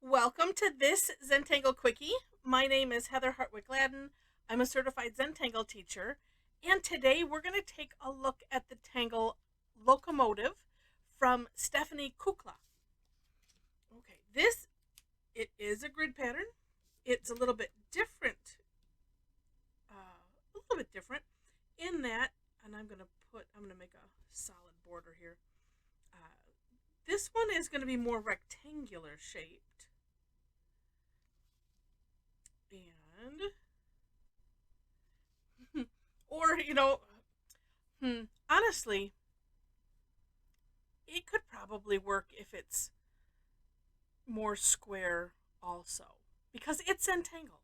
Welcome to this Zentangle Quickie. My name is Heather Hartwick Gladden. I'm a certified Zentangle teacher, and today we're going to take a look at the Tangle Lokomotive from Stephanie Kukla. Okay, it is a grid pattern. It's a little bit different, in that, and I'm going to make a solid border here. This one is going to be more rectangular shaped. And or honestly, it could probably work if it's more square also, because it's Zentangle,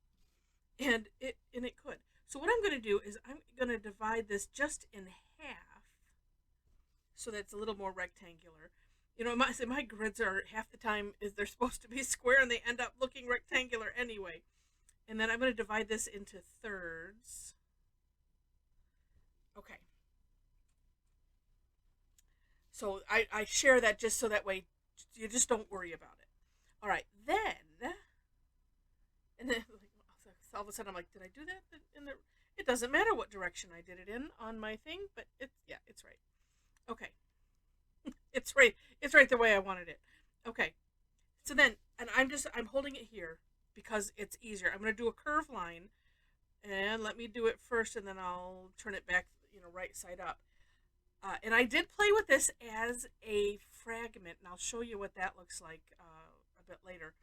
and it could. So what I'm going to do is I'm going to divide this just in half so that it's a little more rectangular. My grids are half the time is they're supposed to be square and they end up looking rectangular anyway. And then I'm going to divide this into thirds. Okay. So I share that just so that way you just don't worry about it. All right, and then all of a sudden I'm like, did I do that? It doesn't matter what direction I did it in on my thing, but it's right. Okay, it's right. It's right the way I wanted it. Okay, so then, and I'm holding it here because it's easier. I'm going to do a curved line, and let me do it first, and then I'll turn it back, right side up. And I did play with this as a fragment, and I'll show you what that looks like a bit later.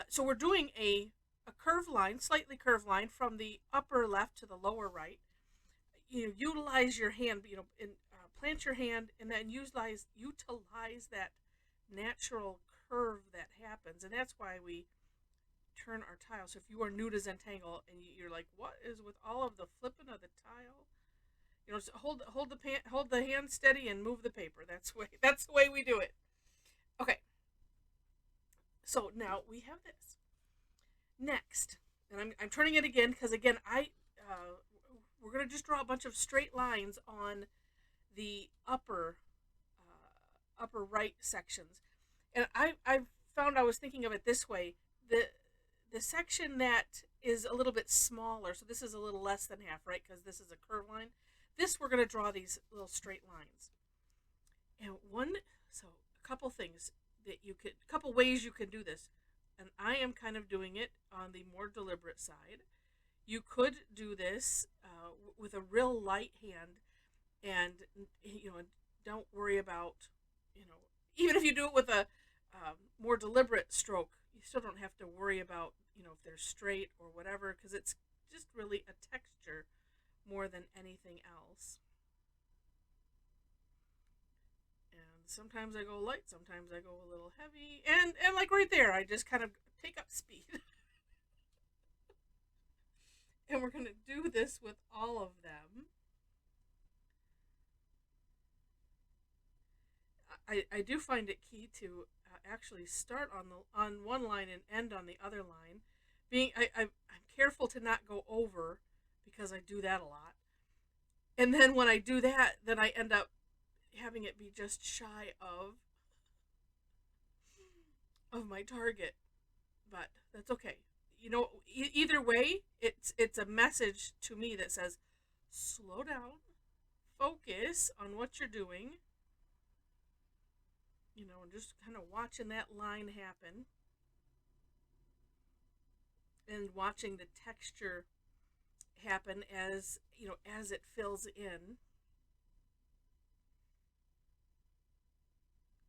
So we're doing a curved line, slightly curved line from the upper left to the lower right. Utilize your hand, plant your hand, and then utilize that natural curve that happens, and that's why we turn our tile. So if you are new to Zentangle and you're like, what is with all of the flipping of the tile? So hold the hand steady and move the paper. That's the way we do it. Okay. So now we have this. Next, and I'm turning it again because again we're gonna just draw a bunch of straight lines on the upper right sections, and I found I was thinking of it this way. The section that is a little bit smaller, so this is a little less than half, right? Because this is a curved line. This we're going to draw these little straight lines. And a couple things a couple ways you can do this. And I am kind of doing it on the more deliberate side. You could do this with a real light hand, and don't worry about, even if you do it with a more deliberate stroke, you still don't have to worry about, if they're straight or whatever, because it's just really a texture more than anything else. And sometimes I go light, sometimes I go a little heavy, and like right there, I just kind of take up speed. And we're going to do this with all of them. I do find it key to actually start on one line and end on the other line. I'm careful to not go over, because I do that a lot. And then when I do that, then I end up having it be just shy of my target. But that's okay. Either way, it's a message to me that says, slow down, focus on what you're doing, and just kind of watching that line happen and watching the texture happen as it fills in.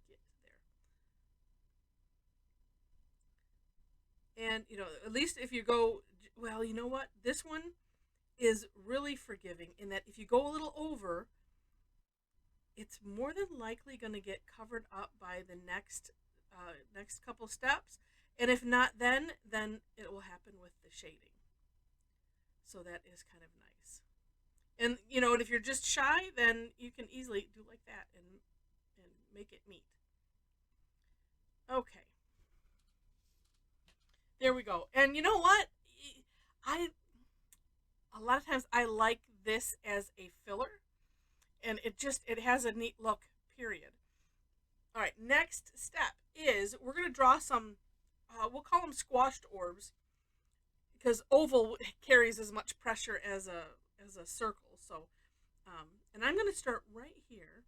Get there. And at least if you go, well, you know what, this one is really forgiving in that if you go a little over, it's more than likely going to get covered up by the next couple steps, and if not, then it will happen with the shading. So that is kind of nice. And and if you're just shy, then you can easily do like that and make it neat. Okay, there we go. And you know what? A lot of times I like this as a filler, and it has a neat look, period. All right, next step is we're going to draw some we'll call them squashed orbs, because oval carries as much pressure as a circle. So, and I'm going to start right here,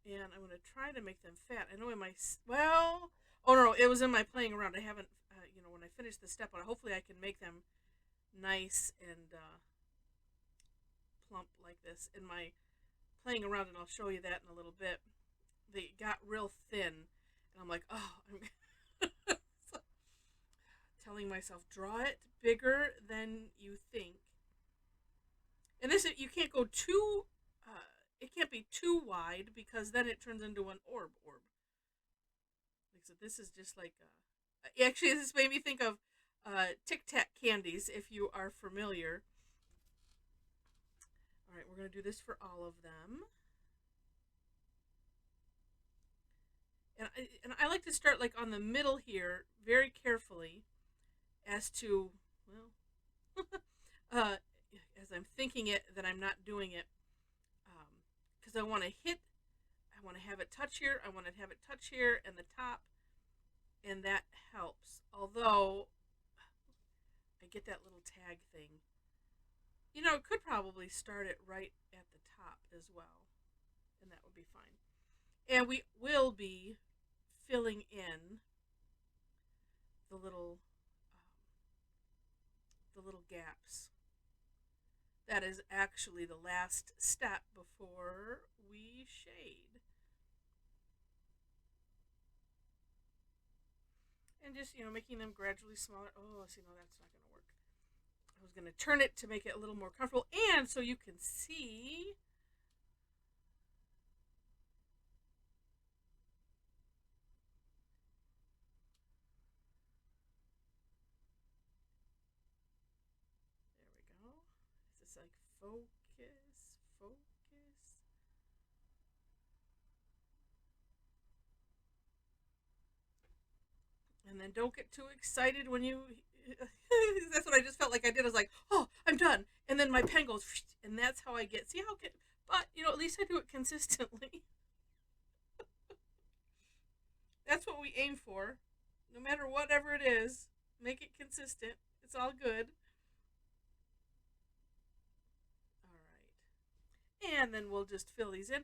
and I'm going to try to make them fat. I know in my oh no, it was in my playing around. I haven't, when I finish the step on it, hopefully I can make them nice and plump like this in my playing around, and I'll show you that in a little bit. They got real thin, and I'm like, oh, I'm telling myself, draw it bigger than you think. And this, you can't go too, it can't be too wide, because then it turns into an orb. So this is just like, actually, this made me think of Tic Tac candies, if you are familiar. All right, we're going to do this for all of them. And I like to start like on the middle here, very carefully, as to, well, as I'm thinking it, that I'm not doing it, because I want to have it touch here, I want to have it touch here, and the top, and that helps. Although, I get that little tag thing. Could probably start it right at the top as well, and that would be fine. And we will be filling in the little gaps. That is actually the last step before we shade. And just, making them gradually smaller. Oh, see, no, that's not going to work. I was going to turn it to make it a little more comfortable, and so you can see. There we go. It's like focus, focus. And then don't get too excited when you. That's what I just felt like I did. I was like, oh, I'm done. And then my pen goes, and that's how I get. See how can, but at least I do it consistently. That's what we aim for. No matter whatever it is, make it consistent. It's all good. All right. And then we'll just fill these in.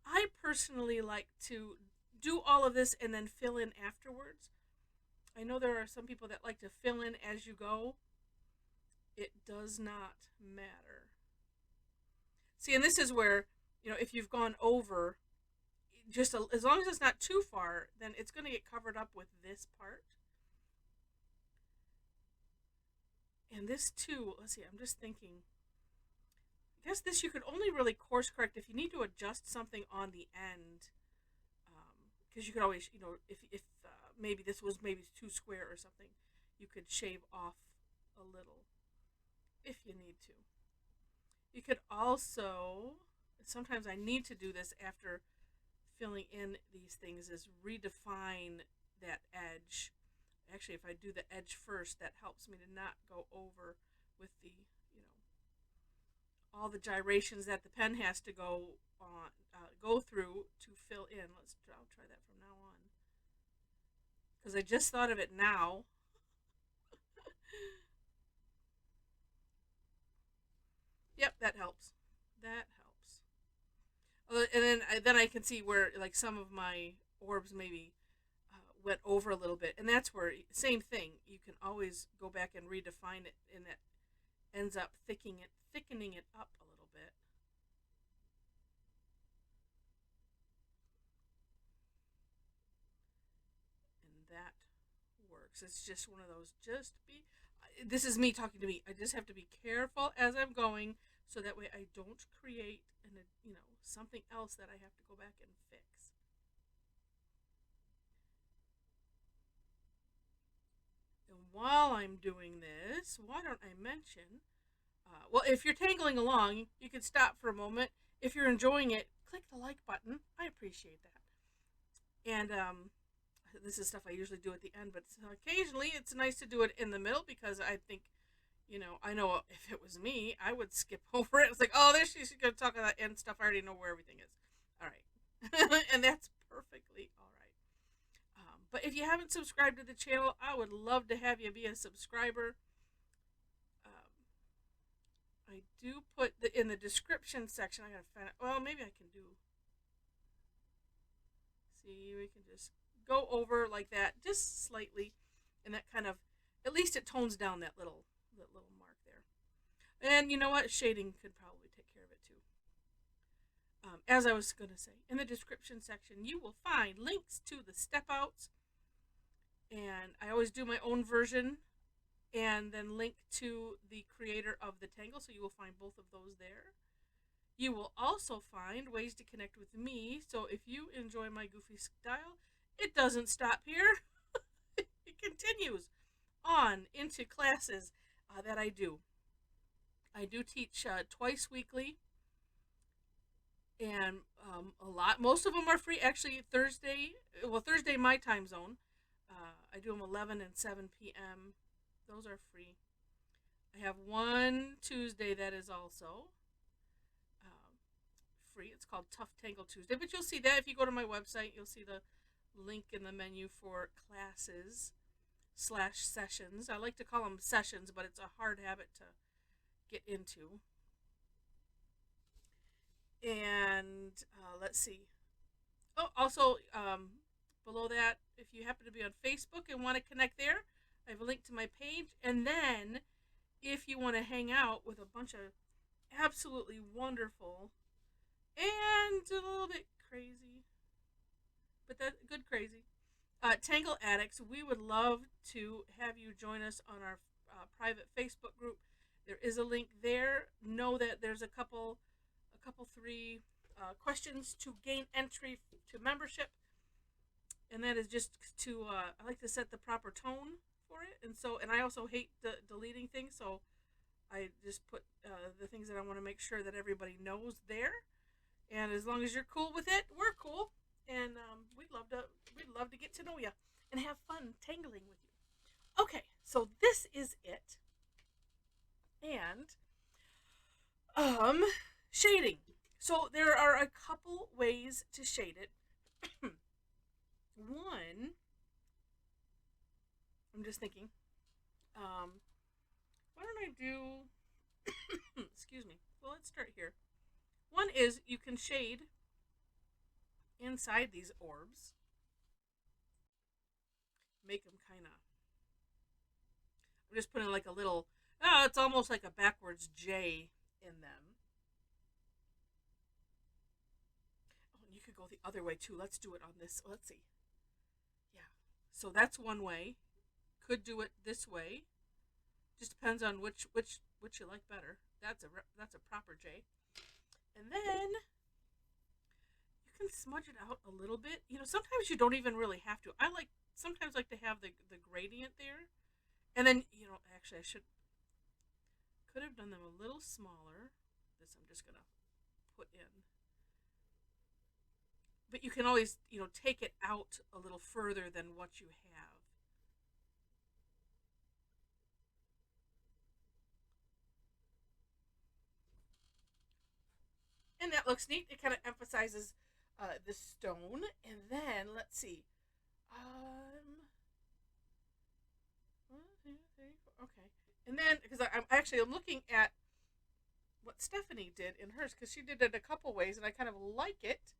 I personally like to do all of this and then fill in afterwards. I know there are some people that like to fill in as you go. It does not matter. See, and this is where, if you've gone over, just as long as it's not too far, then it's going to get covered up with this part. And this too, let's see, I'm just thinking, I guess this you could only really course correct if you need to adjust something on the end. Because you could always, if maybe this was maybe too square or something, you could shave off a little if you need to. You could also, sometimes I need to do this after filling in these things, is redefine that edge. Actually, if I do the edge first, that helps me to not go over with the, all the gyrations that the pen has to go through to fill in. I'll try that from now on, because I just thought of it now. Yep, that helps. That helps. And then I can see where like some of my orbs maybe went over a little bit, and that's where, same thing, you can always go back and redefine it, and that ends up thickening it up a little bit. And that works. It's just one of those, this is me talking to me. I just have to be careful as I'm going, so that way I don't create something else that I have to go back and fix. And while I'm doing this, why don't I mention, well, if you're tangling along, you can stop for a moment. If you're enjoying it, click the like button. I appreciate that. And this is stuff I usually do at the end, but occasionally it's nice to do it in the middle, because I think, I know if it was me, I would skip over it. It's like, oh, there she's going to talk about end stuff. I already know where everything is. All right. And that's perfectly all right. But if you haven't subscribed to the channel, I would love to have you be a subscriber. I do put in the description section. I gotta find it. Well, maybe I can do. See, we can just go over like that, just slightly, and that kind of, at least it tones down that little mark there. And you know what? Shading could probably take care of it too. As I was going to say, in the description section, you will find links to the step outs, and I always do my own version, and then link to the creator of the Tangle, so you will find both of those there. You will also find ways to connect with me, so if you enjoy my goofy style, it doesn't stop here. It continues on into classes that I do. I do teach twice weekly, and most of them are free. Actually, Thursday my time zone, I do them 11 and 7 p.m. Those are free. I have one Tuesday that is also free. It's called Tough Tangle Tuesday, but you'll see that if you go to my website. You'll see the link in the menu for classes/sessions. I like to call them sessions, but it's a hard habit to get into. And let's see. Oh, also below that, if you happen to be on Facebook and want to connect there, I have a link to my page. And then if you want to hang out with a bunch of absolutely wonderful and a little bit crazy, but that good crazy, Tangle Addicts, we would love to have you join us on our private Facebook group. There is a link there. Know that there's a couple 3 questions to gain entry to membership, and that is just to I like to set the proper tone for it, and I also hate deleting things, so I just put the things that I want to make sure that everybody knows there. And as long as you're cool with it, we're cool, and we'd love to get to know you and have fun tangling with you. Okay, so this is it, and shading. So there are a couple ways to shade it. One, I'm just thinking, why don't I do, excuse me, well, let's start here. One is you can shade inside these orbs, make them kind of, I'm just putting like a little, it's almost like a backwards J in them. Oh, you could go the other way too. Let's do it on this. Let's see. Yeah. So that's one way. Could do it this way. Just depends on which you like better. That's a proper J. And then you can smudge it out a little bit. You know, sometimes you don't even really have to. I sometimes like to have the gradient there. And then, you know, actually I could have done them a little smaller. This I'm just going to put in. But you can always, you know, take it out a little further than what you have. And that looks neat. It kind of emphasizes the stone. And then, let's see. 1, 2, 3, 4. Okay. And then, because I'm actually looking at what Stephanie did in hers, because she did it a couple ways, and I kind of like it.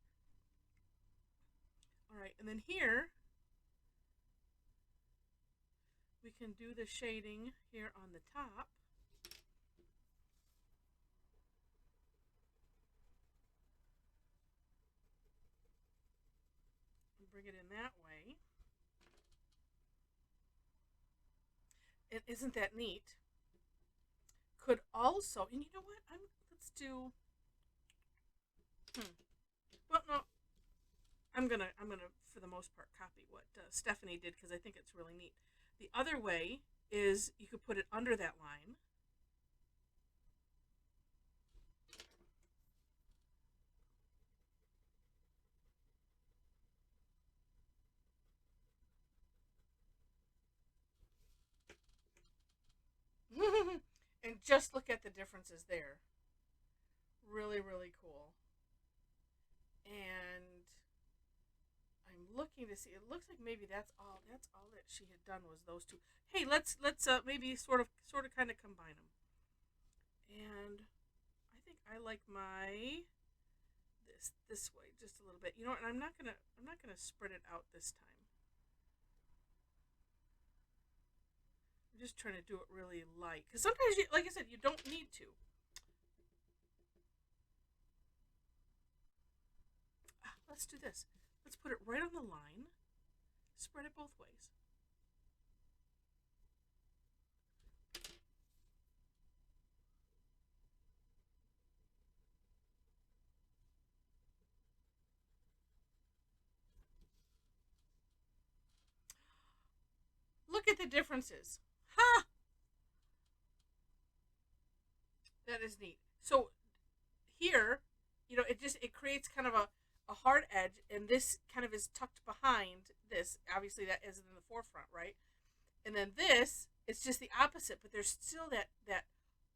All right. And then here, we can do the shading here on the top. Bring it in that way. And isn't that neat? Could also, and you know what? Let's do. Well, no. I'm gonna for the most part copy what Stephanie did, because I think it's really neat. The other way is you could put it under that line. And just look at the differences there. Really, really cool. And I'm looking checking to see. It looks like maybe that's all. That's all that she had done was those two. Hey, let's maybe sort of kind of combine them. And I think I like my this way just a little bit. You know, and I'm not gonna spread it out this time. I'm just trying to do it really light because sometimes, like I said, you don't need to. Let's do this. Let's put it right on the line. Spread it both ways. Look at the differences. Ha! That is neat. So here, you know, it creates kind of a hard edge, and this kind of is tucked behind this. Obviously, that isn't in the forefront, right? And then this, it's just the opposite, but there's still that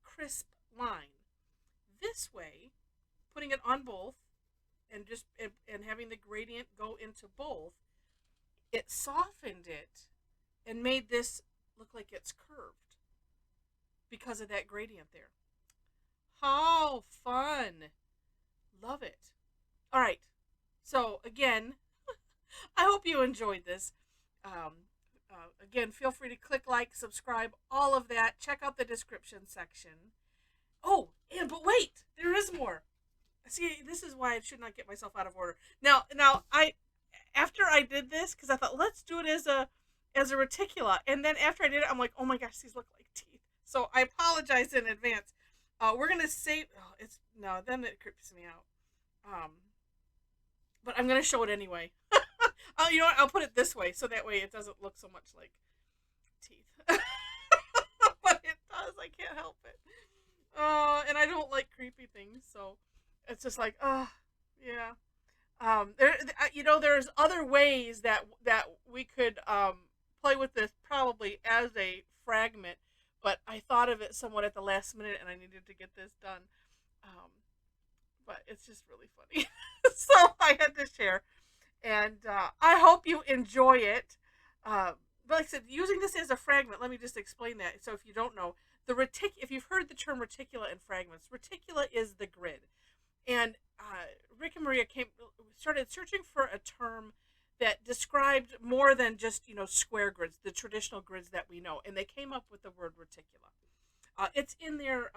crisp line. This way, putting it on both, and having the gradient go into both, it softened it and made this look like it's curved because of that gradient there. How fun! Love it. All right. So again, I hope you enjoyed this. Again, feel free to click like, subscribe, all of that. Check out the description section. Oh, but wait, there is more. See, this is why I should not get myself out of order. Now, after I did this, because I thought let's do it as a reticula, and then after I did it, I'm like, oh my gosh, these look like teeth. So I apologize in advance. We're gonna save. Oh, then it creeps me out. But I'm gonna show it anyway. You know what? I'll put it this way, so that way it doesn't look so much like teeth. But it does. I can't help it. And I don't like creepy things, so it's just like, yeah. There's other ways that we could play with this probably as a fragment, but I thought of it somewhat at the last minute, and I needed to get this done. But it's just really funny, so I had to share, and I hope you enjoy it. But like I said, using this as a fragment, let me just explain that. So if you don't know, if you've heard the term reticula and fragments, reticula is the grid. And Rick and Maria started searching for a term that described more than just, square grids, the traditional grids that we know. And they came up with the word reticula. It's in their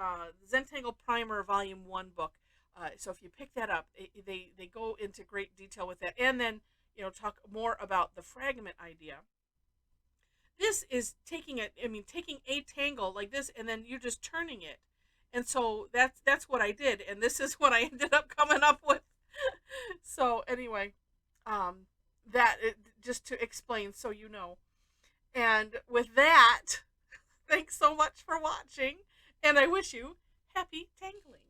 Zentangle Primer Volume 1 book. So if you pick that up, they go into great detail with that. And then, talk more about the fragment idea. This is taking a tangle like this, and then you're just turning it. And so that's what I did, and this is what I ended up coming up with. So anyway, just to explain so you know. And with that, thanks so much for watching, and I wish you happy tangling.